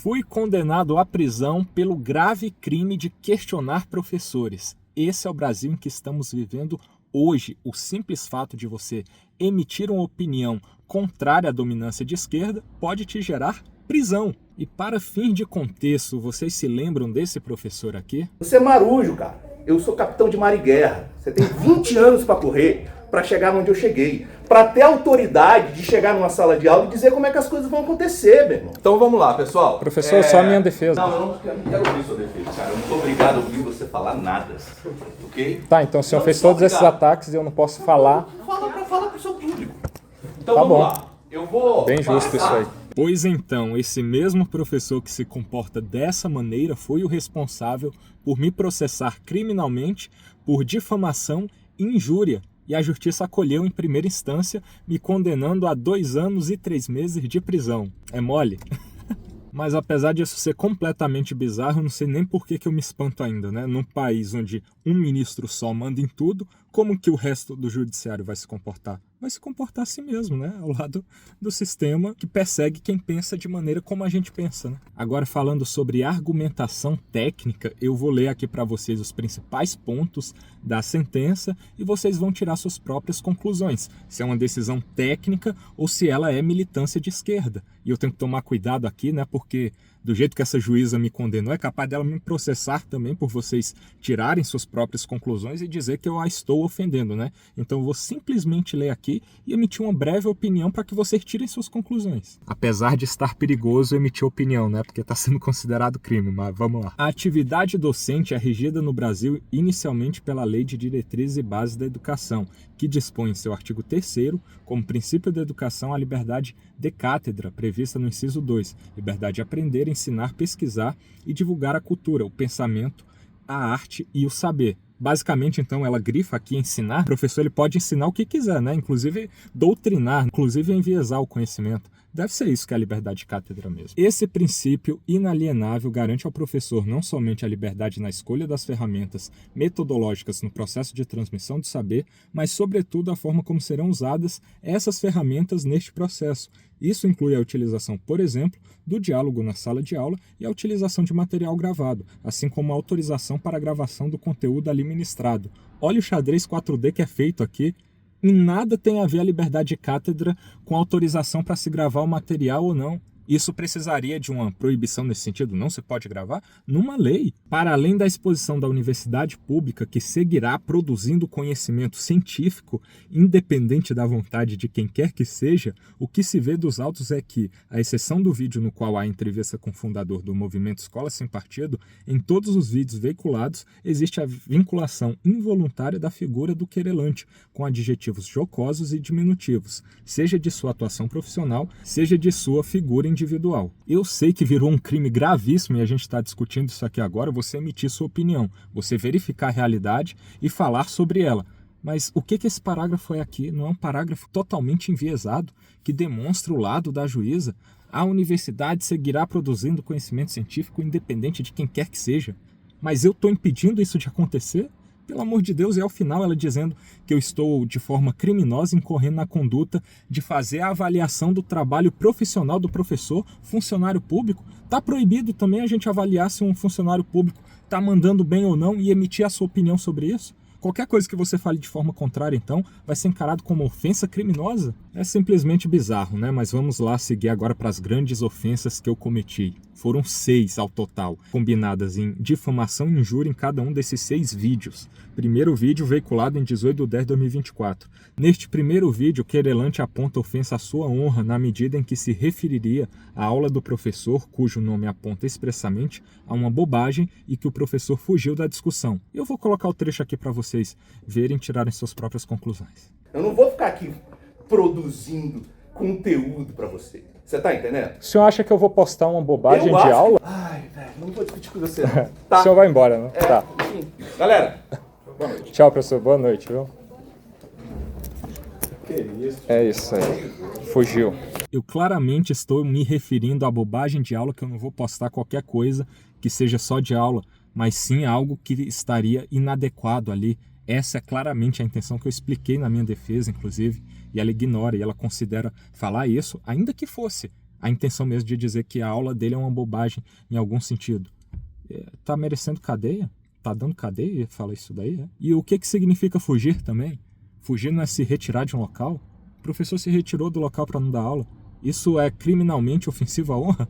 Fui condenado à prisão pelo grave crime de questionar professores. Esse é o Brasil em que estamos vivendo hoje. O simples fato de você emitir uma opinião contrária à dominância de esquerda pode te gerar prisão. E para fim de contexto, vocês se lembram desse professor aqui? Você é marujo, cara. Eu sou capitão de mar e guerra. Você tem 20 anos para correr, para chegar onde eu cheguei. Para ter autoridade de chegar numa sala de aula e dizer como é que as coisas vão acontecer, meu irmão. Então vamos lá, pessoal. Professor, só a minha defesa. Não, eu não quero ouvir sua defesa, cara. Eu não sou obrigado a ouvir você falar nada. Ok? Tá, então o senhor Não fez sou todos esses obrigado. ataques e eu não posso falar. Fala pro seu público. Então Tá vamos bom. lá. Eu vou. Bem justo isso aí. passar. Pois então, esse mesmo professor que se comporta dessa maneira foi o responsável por me processar criminalmente por difamação e injúria. E a justiça acolheu em primeira instância, me condenando a 2 anos e 3 meses de prisão. É mole? Mas apesar disso ser completamente bizarro, eu não sei nem por que eu me espanto ainda, né? Num país onde um ministro só manda em tudo, como que o resto do judiciário vai se comportar? Vai se comportar assim mesmo, né? Ao lado do sistema que persegue quem pensa de maneira como a gente pensa, né? Agora, falando sobre argumentação técnica, eu vou ler aqui para vocês os principais pontos da sentença e vocês vão tirar suas próprias conclusões. Se é uma decisão técnica ou se ela é militância de esquerda. E eu tenho que tomar cuidado aqui, né? Porque do jeito que essa juíza me condenou, é capaz dela me processar também por vocês tirarem suas próprias conclusões e dizer que eu a estou ofendendo, né? Então eu vou simplesmente ler aqui e emitir uma breve opinião para que vocês tirem suas conclusões. Apesar de estar perigoso emitir opinião, né? Porque está sendo considerado crime, mas vamos lá. A atividade docente é regida no Brasil inicialmente pela Lei de Diretrizes e Bases da Educação, que dispõe em seu artigo 3º como princípio da educação a liberdade de cátedra, prevista no inciso 2, liberdade de aprender, ensinar, pesquisar e divulgar a cultura, o pensamento, a arte e o saber. Basicamente, então, ela grifa aqui ensinar. O professor ele pode ensinar o que quiser, né? Inclusive doutrinar, inclusive enviesar o conhecimento. Deve ser isso que é a liberdade de cátedra mesmo. Esse princípio inalienável garante ao professor não somente a liberdade na escolha das ferramentas metodológicas no processo de transmissão do saber, mas, sobretudo, a forma como serão usadas essas ferramentas neste processo. Isso inclui a utilização, por exemplo, do diálogo na sala de aula e a utilização de material gravado, assim como a autorização para a gravação do conteúdo ali ministrado. Olha o xadrez 4D que é feito aqui. Em nada tem a ver a liberdade de cátedra com autorização para se gravar o material ou não. Isso precisaria de uma proibição nesse sentido? Não se pode gravar? Numa lei. Para além da exposição da universidade pública, que seguirá produzindo conhecimento científico, independente da vontade de quem quer que seja, o que se vê dos autos é que, à exceção do vídeo no qual há entrevista com o fundador do movimento Escola Sem Partido, em todos os vídeos veiculados existe a vinculação involuntária da figura do querelante, com adjetivos jocosos e diminutivos, seja de sua atuação profissional, seja de sua figura individual. Eu sei que virou um crime gravíssimo e a gente está discutindo isso aqui agora, você emitir sua opinião, você verificar a realidade e falar sobre ela. Mas o que esse parágrafo é aqui? Não é um parágrafo totalmente enviesado que demonstra o lado da juíza? A universidade seguirá produzindo conhecimento científico independente de quem quer que seja. Mas eu estou impedindo isso de acontecer? Pelo amor de Deus, e ao final ela dizendo que eu estou de forma criminosa incorrendo na conduta de fazer a avaliação do trabalho profissional do professor, funcionário público. Está proibido também a gente avaliar se um funcionário público está mandando bem ou não e emitir a sua opinião sobre isso? Qualquer coisa que você fale de forma contrária, então, vai ser encarado como ofensa criminosa? É simplesmente bizarro, né? Mas vamos lá seguir agora para as grandes ofensas que eu cometi. Foram 6 ao total, combinadas em difamação e injúria em cada um desses 6 vídeos. Primeiro vídeo veiculado em 18/10/2024. Neste primeiro vídeo, o querelante aponta ofensa à sua honra na medida em que se referiria à aula do professor, cujo nome aponta expressamente a uma bobagem e que o professor fugiu da discussão. Eu vou colocar o trecho aqui para vocês verem e tirarem suas próprias conclusões. Eu não vou ficar aqui produzindo conteúdo para você. Você tá entendendo? O senhor acha que eu vou postar uma bobagem Eu de acho aula? Ai, velho, não vou discutir com você não. Tá? O senhor vai embora, né? É, Tá. enfim. Galera, boa noite. Tchau, professor. Boa noite, viu? Que isso? É isso aí. Fugiu. Eu claramente estou me referindo à bobagem de aula, que eu não vou postar qualquer coisa que seja só de aula, mas sim algo que estaria inadequado ali. Essa é claramente a intenção que eu expliquei na minha defesa, inclusive, e ela ignora, e ela considera falar isso, ainda que fosse A intenção mesmo de dizer que a aula dele é uma bobagem em algum sentido. Tá merecendo cadeia? Tá dando cadeia? Fala isso daí, E o que significa fugir também? Fugir não é se retirar de um local? O professor se retirou do local para não dar aula. Isso é criminalmente ofensivo à honra?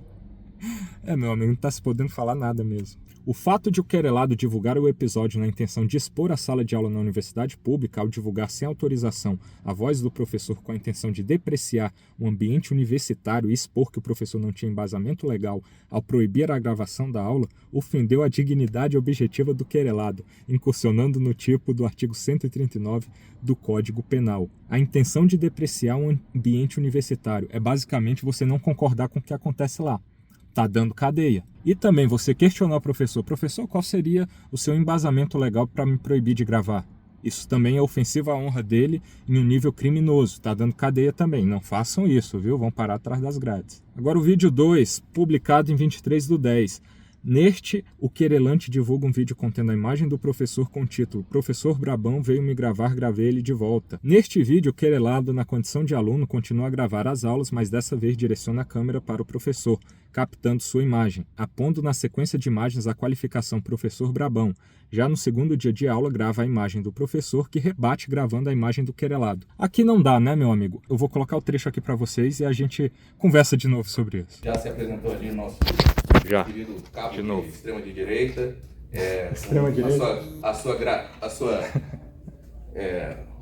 Meu amigo, não tá se podendo falar nada mesmo. O fato de o querelado divulgar o episódio na intenção de expor a sala de aula na universidade pública ao divulgar sem autorização a voz do professor com a intenção de depreciar o ambiente universitário e expor que o professor não tinha embasamento legal ao proibir a gravação da aula, ofendeu a dignidade objetiva do querelado, incursionando no tipo do artigo 139 do Código Penal. A intenção de depreciar um ambiente universitário é basicamente você não concordar com o que acontece lá. Tá dando cadeia. E também você questionar o professor. Professor, qual seria o seu embasamento legal para me proibir de gravar? Isso também é ofensivo à honra dele em um nível criminoso. Tá dando cadeia também. Não façam isso, viu? Vão parar atrás das grades. Agora o vídeo 2, publicado em 23/10. Neste, o querelante divulga um vídeo contendo a imagem do professor com o título "Professor Brabão veio me gravar, gravei ele de volta". Neste vídeo, o querelado, na condição de aluno, continua a gravar as aulas, mas dessa vez direciona a câmera para o professor, captando sua imagem, apondo na sequência de imagens a qualificação "Professor Brabão". Já no segundo dia de aula, grava a imagem do professor, que rebate gravando a imagem do querelado. Aqui não dá, né, meu amigo? Eu vou colocar o trecho aqui para vocês e a gente conversa de novo sobre isso. Já se apresentou ali o nosso querido cabo de novo. Extrema de direita. Extrema direita? A sua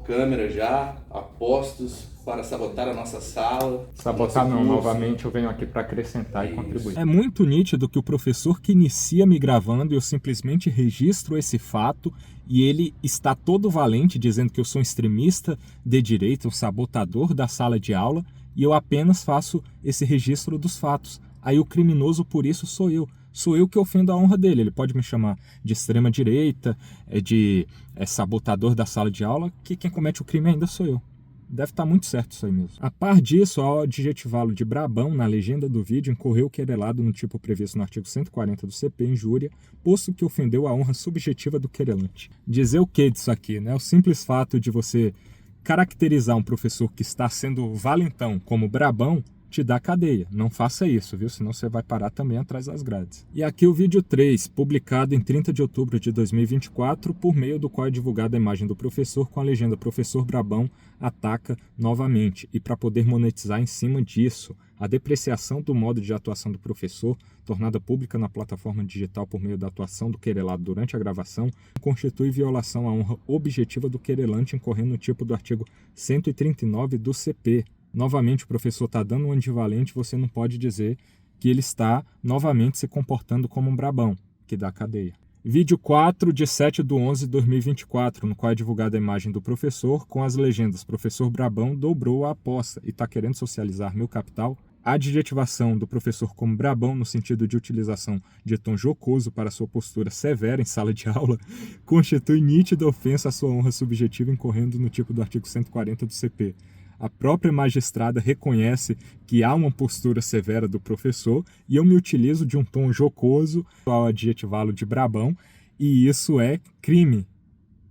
câmera já, a postos para sabotar a nossa sala. Sabotar não, novamente eu venho aqui para acrescentar e contribuir. É muito nítido que o professor que inicia me gravando, eu simplesmente registro esse fato e ele está todo valente dizendo que eu sou um extremista de direita, um sabotador da sala de aula, e eu apenas faço esse registro dos fatos. Aí o criminoso por isso sou eu. Sou eu que ofendo a honra dele. Ele pode me chamar de extrema direita, de sabotador da sala de aula, que quem comete o crime ainda sou eu. Deve estar muito certo isso aí mesmo. A par disso, ao adjetivá-lo de brabão na legenda do vídeo, incorreu o querelado no tipo previsto no artigo 140 do CP, injúria, posto que ofendeu a honra subjetiva do querelante. Dizer o que disso aqui, né? O simples fato de você caracterizar um professor que está sendo valentão como brabão te dá cadeia. Não faça isso, viu? Senão você vai parar também atrás das grades. E aqui o vídeo 3, publicado em 30 de outubro de 2024, por meio do qual é divulgada a imagem do professor com a legenda "Professor Brabão ataca novamente". E para poder monetizar em cima disso, a depreciação do modo de atuação do professor, tornada pública na plataforma digital por meio da atuação do querelado durante a gravação, constitui violação à honra objetiva do querelante, incorrendo no tipo do artigo 139 do CP. Novamente, o professor está dando um antivalente, você não pode dizer que ele está novamente se comportando como um brabão, que dá cadeia. Vídeo 4, de 7/11/2024, no qual é divulgada a imagem do professor com as legendas "Professor Brabão dobrou a aposta e está querendo socializar meu capital". A adjetivação do professor como brabão, no sentido de utilização de tom jocoso para sua postura severa em sala de aula, constitui nítida ofensa à sua honra subjetiva, incorrendo no tipo do artigo 140 do CP. A própria magistrada reconhece que há uma postura severa do professor e eu me utilizo de um tom jocoso ao adjetivá-lo de brabão, e isso é crime.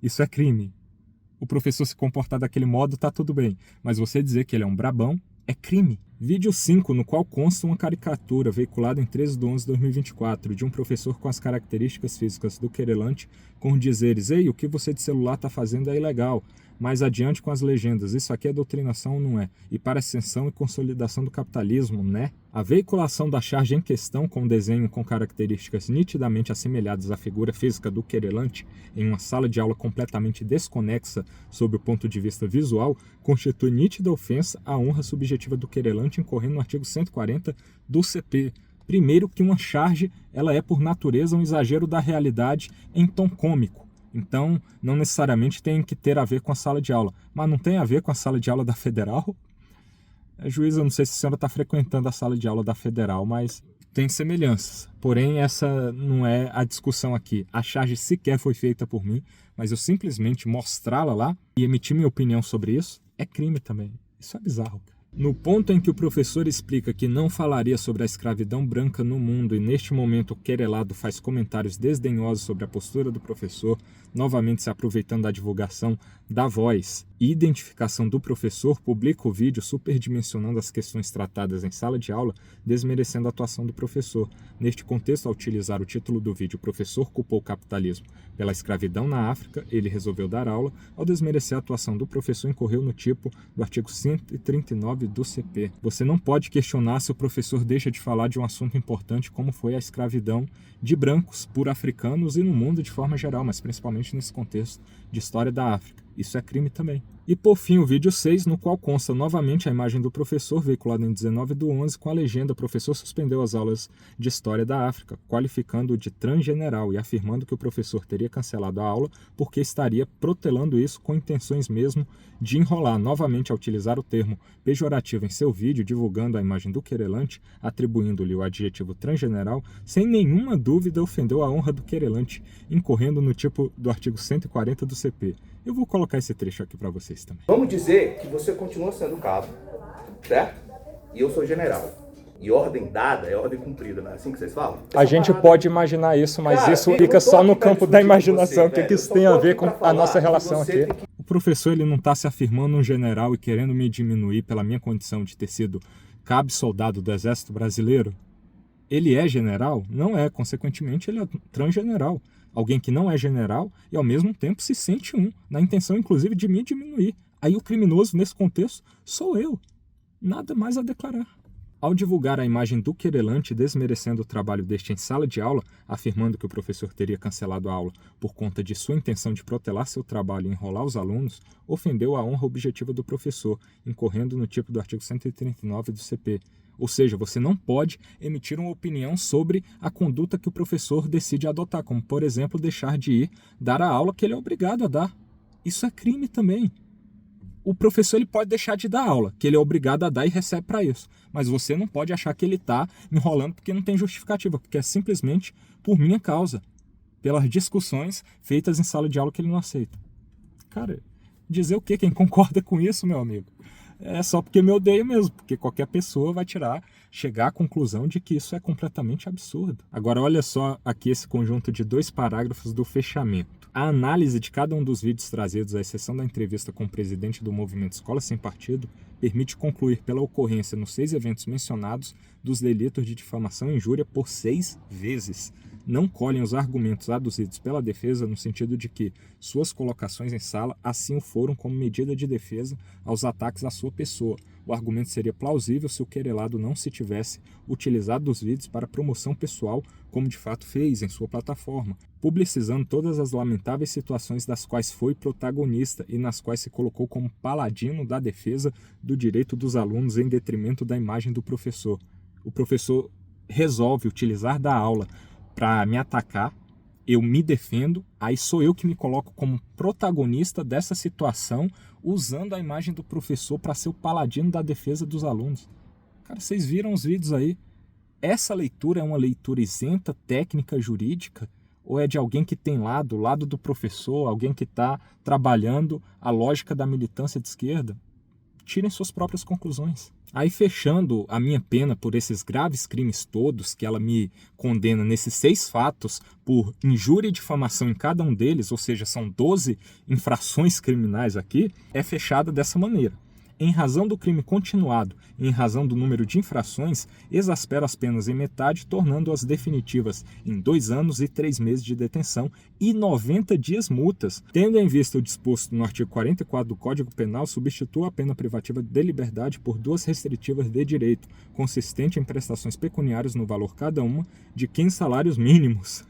Isso é crime. O professor se comportar daquele modo tá tudo bem, mas você dizer que ele é um brabão é crime. Vídeo 5, no qual consta uma caricatura veiculada em 13/11/2024 de um professor com as características físicas do querelante, com dizeres: "Ei, o que você de celular tá fazendo é ilegal". Mais adiante com as legendas: "Isso aqui é doutrinação ou não é? E para ascensão e consolidação do capitalismo, né?". A veiculação da charge em questão, com um desenho com características nitidamente assemelhadas à figura física do querelante, em uma sala de aula completamente desconexa sob o ponto de vista visual, constitui nítida ofensa à honra subjetiva do querelante, incorrendo no artigo 140 do CP. Primeiro que uma charge, ela é por natureza um exagero da realidade em tom cômico. Então, não necessariamente tem que ter a ver com a sala de aula. Mas não tem a ver com a sala de aula da Federal? Juiz, eu não sei se a senhora está frequentando a sala de aula da Federal, mas tem semelhanças. Porém, essa não é a discussão aqui. A charge sequer foi feita por mim, mas eu simplesmente mostrá-la lá e emitir minha opinião sobre isso é crime também. Isso é bizarro, cara. No ponto em que o professor explica que não falaria sobre a escravidão branca no mundo e neste momento o querelado faz comentários desdenhosos sobre a postura do professor, novamente se aproveitando da divulgação da voz e identificação do professor, publica o vídeo superdimensionando as questões tratadas em sala de aula, desmerecendo a atuação do professor. Neste contexto, ao utilizar o título do vídeo, o professor culpou o capitalismo pela escravidão na África, ele resolveu dar aula. Ao desmerecer a atuação do professor, incorreu no tipo do artigo 139 do CP. Você não pode questionar se o professor deixa de falar de um assunto importante como foi a escravidão de brancos por africanos e no mundo de forma geral, mas principalmente nesse contexto de história da África. Isso é crime também. E por fim o vídeo 6, no qual consta novamente a imagem do professor, veiculada em 19/11, com a legenda: professor suspendeu as aulas de História da África, qualificando-o de transgeneral e afirmando que o professor teria cancelado a aula porque estaria protelando isso com intenções mesmo de enrolar. Novamente, ao utilizar o termo pejorativo em seu vídeo, divulgando a imagem do querelante, atribuindo-lhe o adjetivo transgeneral, sem nenhuma dúvida ofendeu a honra do querelante, incorrendo no tipo do artigo 140 do CP. Eu vou colocar esse trecho aqui para vocês também. Vamos dizer que você continua sendo cabo, certo? E eu sou general. E ordem dada é ordem cumprida, não é assim que vocês falam? A gente pode imaginar isso, mas isso fica só no campo da imaginação. O que isso tem a ver com a nossa relação aqui? O professor, ele não está se afirmando um general e querendo me diminuir pela minha condição de ter sido cabo soldado do Exército Brasileiro? Ele é general? Não é. Consequentemente, ele é transgeneral. Alguém que não é general e ao mesmo tempo se sente um, na intenção inclusive de me diminuir. Aí o criminoso nesse contexto sou eu. Nada mais a declarar. Ao divulgar a imagem do querelante desmerecendo o trabalho deste em sala de aula, afirmando que o professor teria cancelado a aula por conta de sua intenção de protelar seu trabalho e enrolar os alunos, ofendeu a honra objetiva do professor, incorrendo no tipo do artigo 139 do CP. Ou seja, você não pode emitir uma opinião sobre a conduta que o professor decide adotar, como, por exemplo, deixar de ir dar a aula que ele é obrigado a dar. Isso é crime também. O professor ele pode deixar de dar aula, que ele é obrigado a dar e recebe para isso. Mas você não pode achar que ele está enrolando porque não tem justificativa, porque é simplesmente por minha causa, pelas discussões feitas em sala de aula que ele não aceita. Cara, dizer o quê? Quem concorda com isso, meu amigo? É só porque me odeia mesmo, porque qualquer pessoa vai chegar à conclusão de que isso é completamente absurdo. Agora olha só aqui esse conjunto de 2 parágrafos do fechamento. A análise de cada um dos vídeos trazidos, à exceção da entrevista com o presidente do movimento Escola Sem Partido, permite concluir pela ocorrência nos 6 eventos mencionados dos delitos de difamação e injúria por 6 vezes. Não colhem os argumentos aduzidos pela defesa no sentido de que suas colocações em sala assim o foram como medida de defesa aos ataques à sua pessoa. O argumento seria plausível se o querelado não se tivesse utilizado dos vídeos para promoção pessoal, como de fato fez em sua plataforma, publicizando todas as lamentáveis situações das quais foi protagonista e nas quais se colocou como paladino da defesa do direito dos alunos em detrimento da imagem do professor. O professor resolve utilizar da aula para me atacar, eu me defendo, aí sou eu que me coloco como protagonista dessa situação, usando a imagem do professor para ser o paladino da defesa dos alunos. Cara, vocês viram os vídeos aí? Essa leitura é uma leitura isenta, técnica, jurídica? Ou é de alguém que tem lá, do lado do professor, alguém que está trabalhando a lógica da militância de esquerda? Tirem suas próprias conclusões. Aí, fechando a minha pena por esses graves crimes todos, que ela me condena nesses 6 fatos por injúria e difamação em cada um deles, ou seja, são 12 infrações criminais aqui, é fechada dessa maneira. Em razão do crime continuado e em razão do número de infrações, exaspera as penas em metade, tornando-as definitivas em 2 anos e 3 meses de detenção e 90 dias multas. Tendo em vista o disposto no artigo 44 do Código Penal, substitua a pena privativa de liberdade por 2 restritivas de direito, consistente em prestações pecuniárias no valor cada uma de 15 salários mínimos.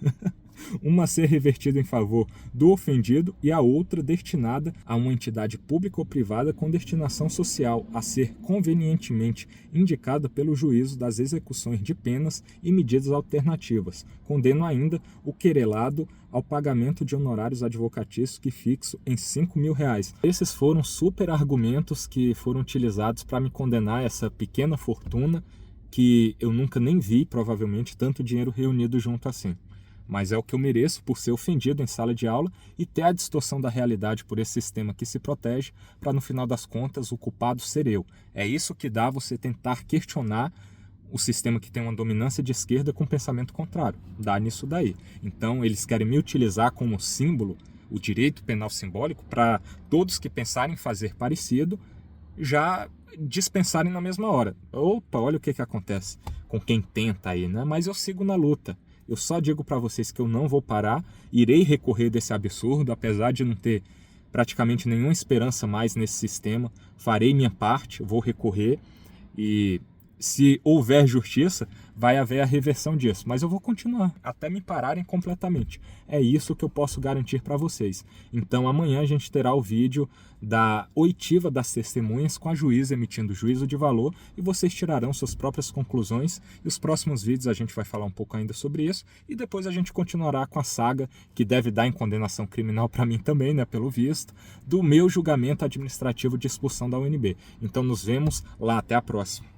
Uma a ser revertida em favor do ofendido e a outra destinada a uma entidade pública ou privada com destinação social a ser convenientemente indicada pelo juízo das execuções de penas e medidas alternativas. Condeno ainda o querelado ao pagamento de honorários advocatícios que fixo em R$5.000. Esses foram super argumentos que foram utilizados para me condenar essa pequena fortuna que eu nunca nem vi, provavelmente, tanto dinheiro reunido junto assim. Mas é o que eu mereço por ser ofendido em sala de aula e ter a distorção da realidade por esse sistema que se protege para, no final das contas, o culpado ser eu. É isso que dá você tentar questionar o sistema que tem uma dominância de esquerda com pensamento contrário. Dá nisso daí. Então, eles querem me utilizar como símbolo o direito penal simbólico para todos que pensarem em fazer parecido já dispensarem na mesma hora. Opa, olha o que acontece com quem tenta aí, né? Mas eu sigo na luta. Eu só digo para vocês que eu não vou parar, irei recorrer desse absurdo, apesar de não ter praticamente nenhuma esperança mais nesse sistema. Farei minha parte, vou recorrer e se houver justiça, vai haver a reversão disso. Mas eu vou continuar até me pararem completamente. É isso que eu posso garantir para vocês. Então amanhã a gente terá o vídeo da oitiva das testemunhas com a juíza emitindo juízo de valor e vocês tirarão suas próprias conclusões. E os próximos vídeos a gente vai falar um pouco ainda sobre isso e depois a gente continuará com a saga que deve dar em condenação criminal para mim também, né, pelo visto, do meu julgamento administrativo de expulsão da UNB. Então nos vemos lá, até a próxima.